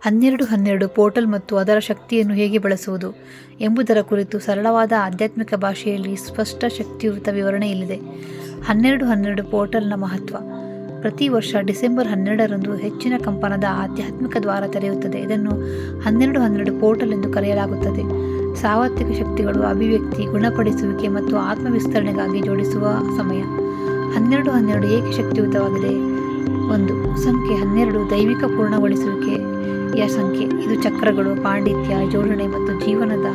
1212 portal ಮತ್ತು ಅದರ ಶಕ್ತಿಯನ್ನು ಹೇಗೆ ಬಳಸುವುದು ಎಂಬುದರ ಕುರಿತು ಸರಳವಾದ ಆಧ್ಯಾತ್ಮಿಕ ಭಾಷೆಯಲ್ಲಿ ಸ್ಪಷ್ಟ ಶಕ್ತಿಯುತ ವಿವರಣೆ ಇಲ್ಲಿದೆ. 1212 ಪೋರ್ಟಲ್ನ ಮಹತ್ವ. ಪ್ರತಿ ವರ್ಷ ಡಿಸೆಂಬರ್ 12ರಂದು ಹೆಚ್ಚಿನ ಕಂಪನದ ಆಧ್ಯಾತ್ಮಿಕ ದ್ವಾರ ತೆರೆಯುತ್ತದೆ. ಇದನ್ನು 1212 ಪೋರ್ಟಲ್ ಎಂದು ಕರೆಯಲಾಗುತ್ತದೆ. ಸಾರ್ವತ್ರಿಕ ಶಕ್ತಿಗಳು, ಅಭಿವ್ಯಕ್ತಿ, ಗುಣಪಡಿಸುವಿಕೆ ಮತ್ತು ಆತ್ಮವಿಸ್ತರಣೆಗಾಗಿ ಜೋಡಿಸುವ ಸಮಯ. 1212 ಏಕೆ ಶಕ್ತಿಯುತವಾಗಿದೆ? 1. ಸಂಖ್ಯೆ 12 ದೈವಿಕ ಪೂರ್ಣಗೊಳಿಸುವಿಕೆಯ ಸಂಖ್ಯೆ. ಇದು ಚಕ್ರಗಳು, ಪಾಂಡಿತ್ಯ, ಜೋಡಣೆ ಮತ್ತು ಜೀವನದ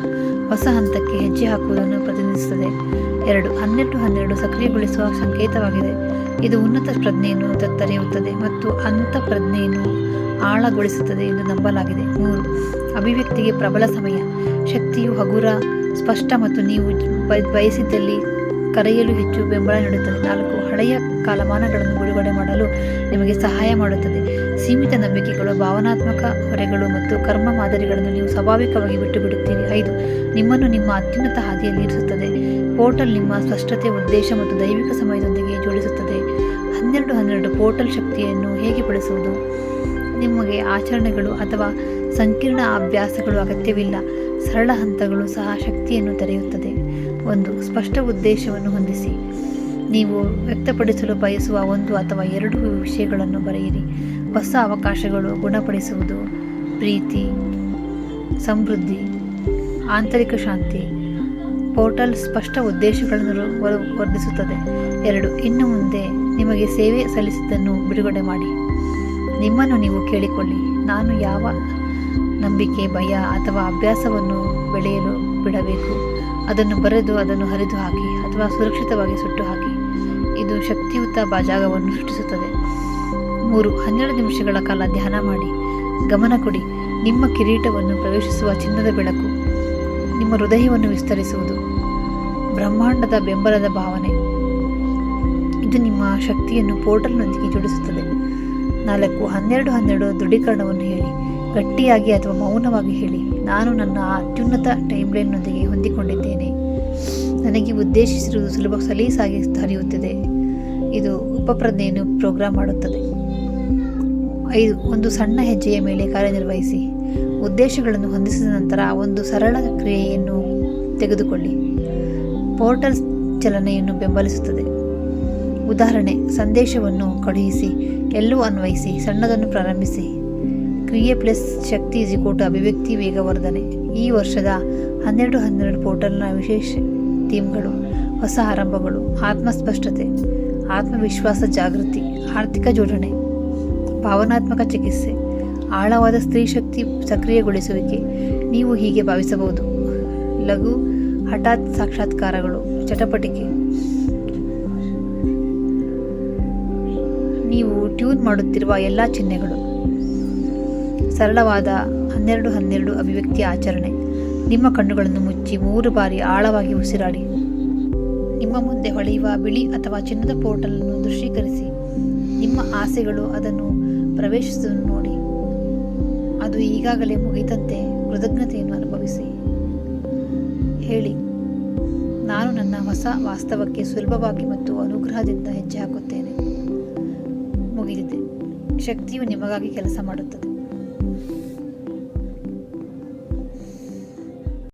ಹೊಸ ಹಂತಕ್ಕೆ ಹೆಜ್ಜೆ ಹಾಕುವುದನ್ನು ಪ್ರತಿನಿಧಿಸುತ್ತದೆ. 2. 1212 ಸಕ್ರಿಯಗೊಳಿಸುವ ಸಂಕೇತವಾಗಿದೆ. ಇದು ಉನ್ನತ ಪ್ರಜ್ಞೆಯನ್ನು ತೆರೆಯುತ್ತದೆ ಮತ್ತು ಅಂತಃಪ್ರಜ್ಞೆಯನ್ನು ಆಳಗೊಳಿಸುತ್ತದೆ ಎಂದು ನಂಬಲಾಗಿದೆ. 3. ಅಭಿವ್ಯಕ್ತಿಗೆ ಪ್ರಬಲ ಸಮಯ. ಶಕ್ತಿಯು ಹಗುರ, ಸ್ಪಷ್ಟ ಮತ್ತು ನೀವು ಬಯಸಿದ್ದಲ್ಲಿ ಕರೆಯಲು ಹೆಚ್ಚು ಬೆಂಬಲ ನೀಡುತ್ತದೆ. 4. ಹಳೆಯ ಕಾಲಮಾನಗಳನ್ನು ಬಿಡುಗಡೆ ಮಾಡಲು ನಿಮಗೆ ಸಹಾಯ ಮಾಡುತ್ತದೆ. ಸೀಮಿತ ನಂಬಿಕೆಗಳು, ಭಾವನಾತ್ಮಕ ಹೊರೆಗಳು ಮತ್ತು ಕರ್ಮ ಮಾದರಿಗಳನ್ನು ನೀವು ಸ್ವಾಭಾವಿಕವಾಗಿ ಬಿಟ್ಟುಬಿಡುತ್ತೀರಿ. 5. ನಿಮ್ಮನ್ನು ನಿಮ್ಮ ಅತ್ಯುನ್ನತ ಹಾದಿಯಲ್ಲಿ ಇರಿಸುತ್ತದೆ. ಪೋರ್ಟಲ್ ನಿಮ್ಮ ಸ್ಪಷ್ಟತೆ, ಉದ್ದೇಶ ಮತ್ತು ದೈವಿಕ ಸಮಯದೊಂದಿಗೆ ಜೋಡಿಸುತ್ತದೆ. 1212 ಪೋರ್ಟಲ್ ಶಕ್ತಿಯನ್ನು ಹೇಗೆ ಬಳಸುವುದು? ನಿಮಗೆ ಆಚರಣೆಗಳು ಅಥವಾ ಸಂಕೀರ್ಣ ಅಭ್ಯಾಸಗಳು ಅಗತ್ಯವಿಲ್ಲ. ಸರಳ ಹಂತಗಳು ಸಹ ಶಕ್ತಿಯನ್ನು ತೆರೆಯುತ್ತದೆ. 1. ಸ್ಪಷ್ಟ ಉದ್ದೇಶವನ್ನು ಹೊಂದಿಸಿ. ನೀವು ವ್ಯಕ್ತಪಡಿಸಲು ಬಯಸುವ 1 ಅಥವಾ 2 ವಿಷಯಗಳನ್ನು ಬರೆಯಿರಿ. ಹೊಸ ಅವಕಾಶಗಳು, ಗುಣಪಡಿಸುವುದು, ಪ್ರೀತಿ, ಸಮೃದ್ಧಿ, ಆಂತರಿಕ ಶಾಂತಿ. ಪೋರ್ಟಲ್ ಸ್ಪಷ್ಟ ಉದ್ದೇಶಗಳನ್ನು ವರ್ಧಿಸುತ್ತದೆ. 2. ಇನ್ನು ಮುಂದೆ ನಿಮಗೆ ಸೇವೆ ಸಲ್ಲಿಸಿದ್ದನ್ನು ಬಿಡುಗಡೆ ಮಾಡಿ. ನಿಮ್ಮನ್ನು ನೀವು ಕೇಳಿಕೊಳ್ಳಿ. ನಾನು ಯಾವ ನಂಬಿಕೆ, ಭಯ ಅಥವಾ ಅಭ್ಯಾಸವನ್ನು ಬೆಳೆಯಲು ಬಿಡಬೇಕು? ಅದನ್ನು ಬರೆದು ಅದನ್ನು ಹರಿದು ಹಾಕಿ ಅಥವಾ ಸುರಕ್ಷಿತವಾಗಿ ಸುಟ್ಟು ಹಾಕಿ. ಇದು ಶಕ್ತಿಯುತ ಜಾಗವನ್ನು ಸೃಷ್ಟಿಸುತ್ತದೆ. 3. 12 ನಿಮಿಷಗಳ ಕಾಲ ಧ್ಯಾನ ಮಾಡಿ. ಗಮನ ಕೊಡಿ. ನಿಮ್ಮ ಕಿರೀಟವನ್ನು ಪ್ರವೇಶಿಸುವ ಚಿನ್ನದ ಬೆಳಕು. ನಿಮ್ಮ ಹೃದಯವನ್ನು ವಿಸ್ತರಿಸುವುದು. ಬ್ರಹ್ಮಾಂಡದ ಬೆಂಬಲದ ಭಾವನೆ. ಇದು ನಿಮ್ಮ ಶಕ್ತಿಯನ್ನು ಪೋರ್ಟಲ್ನೊಂದಿಗೆ ಜೋಡಿಸುತ್ತದೆ. 4. 1212 ದೃಢೀಕರಣವನ್ನು ಹೇಳಿ. ಗಟ್ಟಿಯಾಗಿ ಅಥವಾ ಮೌನವಾಗಿ ಹೇಳಿ. ನಾನು ನನ್ನ ಅತ್ಯುನ್ನತ ಟೈಮ್ಲೈನ್ನೊಂದಿಗೆ ಹೊಂದಿಕೊಂಡಿದ್ದೇನೆ. ನನಗೆ ಉದ್ದೇಶಿಸಿರುವುದು ಸಲೀಸಾಗಿ ಹರಿಯುತ್ತಿದೆ. ಇದು ಉಪಪ್ರಜ್ಞೆಯನ್ನು ಪ್ರೋಗ್ರಾಮ್ ಮಾಡುತ್ತದೆ. 5. ಒಂದು ಸಣ್ಣ ಹೆಜ್ಜೆಯ ಮೇಲೆ ಕಾರ್ಯನಿರ್ವಹಿಸಿ. ಉದ್ದೇಶಗಳನ್ನು ಹೊಂದಿಸಿದ ನಂತರ ಒಂದು ಸರಳ ಕ್ರಿಯೆಯನ್ನು ತೆಗೆದುಕೊಳ್ಳಿ. ಪೋರ್ಟಲ್ ಚಲನೆಯನ್ನು ಬೆಂಬಲಿಸುತ್ತದೆ. ಉದಾಹರಣೆ: ಸಂದೇಶವನ್ನು ಕಳುಹಿಸಿ, ಎಲ್ಲೋ ಅನ್ವಯಿಸಿ, ಸಣ್ಣದನ್ನು ಪ್ರಾರಂಭಿಸಿ. ಕ್ರಿಯೆ ಪ್ಲಸ್ ಶಕ್ತಿ ಅಭಿವ್ಯಕ್ತಿ ವೇಗವರ್ಧನೆ. ಈ ವರ್ಷದ 1212 ಪೋರ್ಟಲ್ನ ವಿಶೇಷ ಥೀಮ್ಗಳು: ಹೊಸ ಆರಂಭಗಳು, ಆತ್ಮಸ್ಪಷ್ಟತೆ, ಆತ್ಮವಿಶ್ವಾಸ ಜಾಗೃತಿ, ಆರ್ಥಿಕ ಜೋಡಣೆ, ಭಾವನಾತ್ಮಕ ಚಿಕಿತ್ಸೆ, ಆಳವಾದ ಸ್ತ್ರೀ ಶಕ್ತಿ ಸಕ್ರಿಯಗೊಳಿಸುವಿಕೆ. ನೀವು ಹೀಗೆ ಭಾವಿಸಬಹುದು: ಲಘು ಹಠಾತ್ ಸಾಕ್ಷಾತ್ಕಾರಗಳು, ಚಟಪಟಿಕೆ. ನೀವು ಟ್ಯೂನ್ ಮಾಡುತ್ತಿರುವ ಎಲ್ಲ ಚಿಹ್ನೆಗಳು. ಸರಳವಾದ 1212 ಅಭಿವ್ಯಕ್ತಿಯ ಆಚರಣೆ. ನಿಮ್ಮ ಕಣ್ಣುಗಳನ್ನು ಮುಚ್ಚಿ 3 ಬಾರಿ ಆಳವಾಗಿ ಉಸಿರಾಡಿ. ನಿಮ್ಮ ಮುಂದೆ ಹೊಳೆಯುವ ಬಿಳಿ ಅಥವಾ ಚಿನ್ನದ ಪೋರ್ಟಲ್ ಅನ್ನು ದೃಶ್ಯೀಕರಿಸಿ. ನಿಮ್ಮ ಆಸೆಗಳು ಅದನ್ನು ಪ್ರವೇಶಿಸುವುದನ್ನು ನೋಡಿ. ಅದು ಈಗಾಗಲೇ ಮುಗಿದಂತೆ ಕೃತಜ್ಞತೆಯನ್ನು ಅನುಭವಿಸಿ. ಹೇಳಿ: ನಾನು ನನ್ನ ಹೊಸ ವಾಸ್ತವಕ್ಕೆ ಸುಲಭವಾಗಿ ಮತ್ತು ಅನುಗ್ರಹದಿಂದ ಹೆಜ್ಜೆ ಹಾಕುತ್ತೇನೆ. ಮುಗಿದಿದೆ. ಶಕ್ತಿಯು ನಿಮಗಾಗಿ ಕೆಲಸ ಮಾಡುತ್ತದೆ.